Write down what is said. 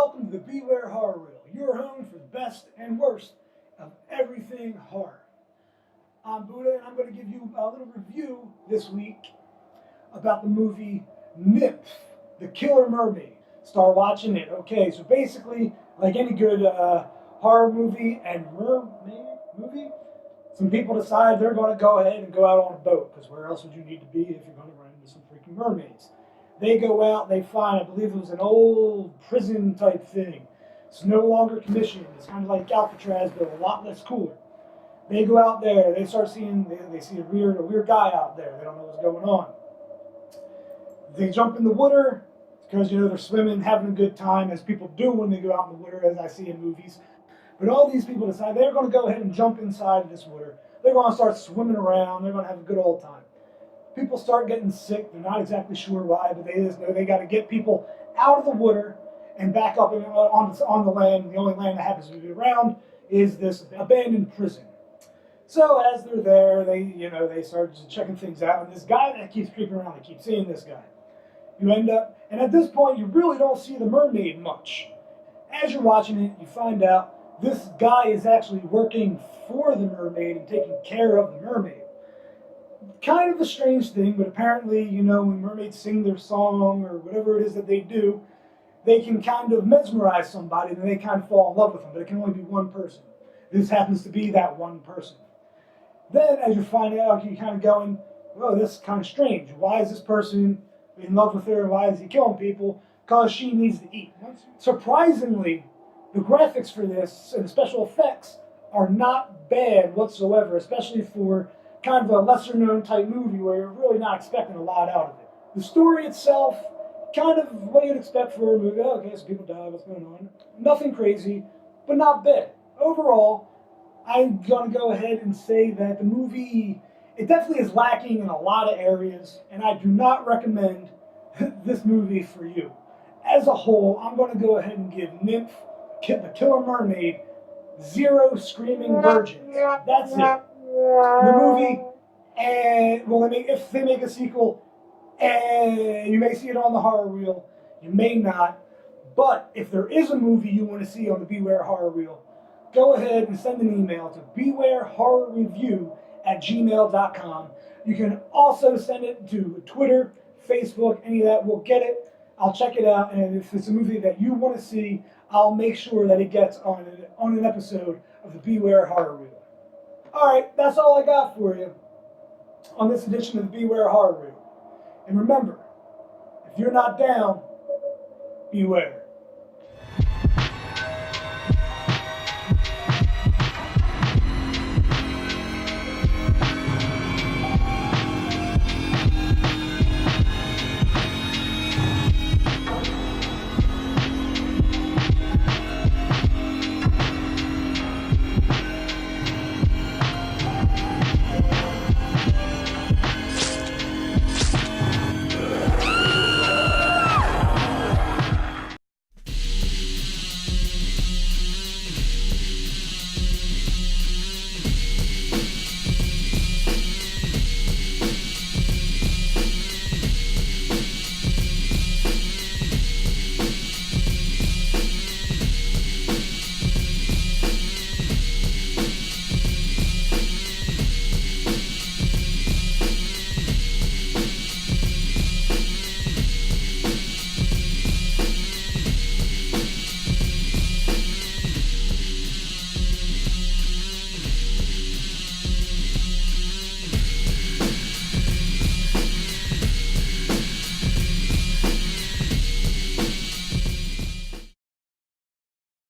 welcome to the Bware Horror Real, your home for the best and worst of everything horror. I'm Buddha, and I'm going to give you a little review this week about the movie Nymph, the Killer Mermaid. Start watching it. Okay, so basically, like any good horror movie and mermaid movie, some people decide they're going to go ahead and go out on a boat, because where else would you need to be if you're going to run into some freaking mermaids? They go out, they find, I believe it was an old prison type thing. It's no longer commissioned. It's kind of like Alcatraz, but a lot less cooler. They go out there, they start seeing, they see a weird guy out there. They don't know what's going on. They jump in the water, because, you know, they're swimming, having a good time, as people do when they go out in the water, as I see in movies. But all these people decide they're going to go ahead and jump inside this water. They're going to start swimming around. They're going to have a good old time. People start getting sick. They're not exactly sure why, but they just know they got to get people out of the water and back up on the land. The only land that happens to be around is this abandoned prison. So as they're there, they start checking things out. And this guy that keeps creeping around, they keep seeing this guy. You end up, and at this point, you really don't see the mermaid much. As you're watching it, you find out this guy is actually working for the mermaid and taking care of the mermaid. Kind of a strange thing, but apparently, you know, when mermaids sing their song or whatever it is that they do, they can kind of mesmerize somebody and they kind of fall in love with them, but it can only be one person. This happens to be that one person. Then, as you find out, you're kind of going, oh, this is kind of strange. Why is this person in love with her and why is he killing people? Because she needs to eat. Surprisingly, the graphics for this and the special effects are not bad whatsoever, especially for kind of a lesser-known type movie where you're really not expecting a lot out of it. The story itself, kind of what you'd expect for a movie. Okay, so people die, what's going on? Nothing crazy, but not bad. Overall, I'm going to go ahead and say that the movie, it definitely is lacking in a lot of areas, and I do not recommend this movie for you. As a whole, I'm going to go ahead and give Nymph, the Killer Mermaid, 0 screaming virgins. That's it. The movie, and well, if they make a sequel, and you may see it on the horror reel, you may not. But if there is a movie you want to see on the Bware Horror Reel, go ahead and send an email to bwarehorrorreview@gmail.com. You can also send it to Twitter, Facebook, any of that. We'll get it. I'll check it out, and if it's a movie that you want to see, I'll make sure that it gets on an episode of the Bware Horror Reel. Alright, that's all I got for you on this edition of the Bware Horror Reel. And remember, if you're not down, beware.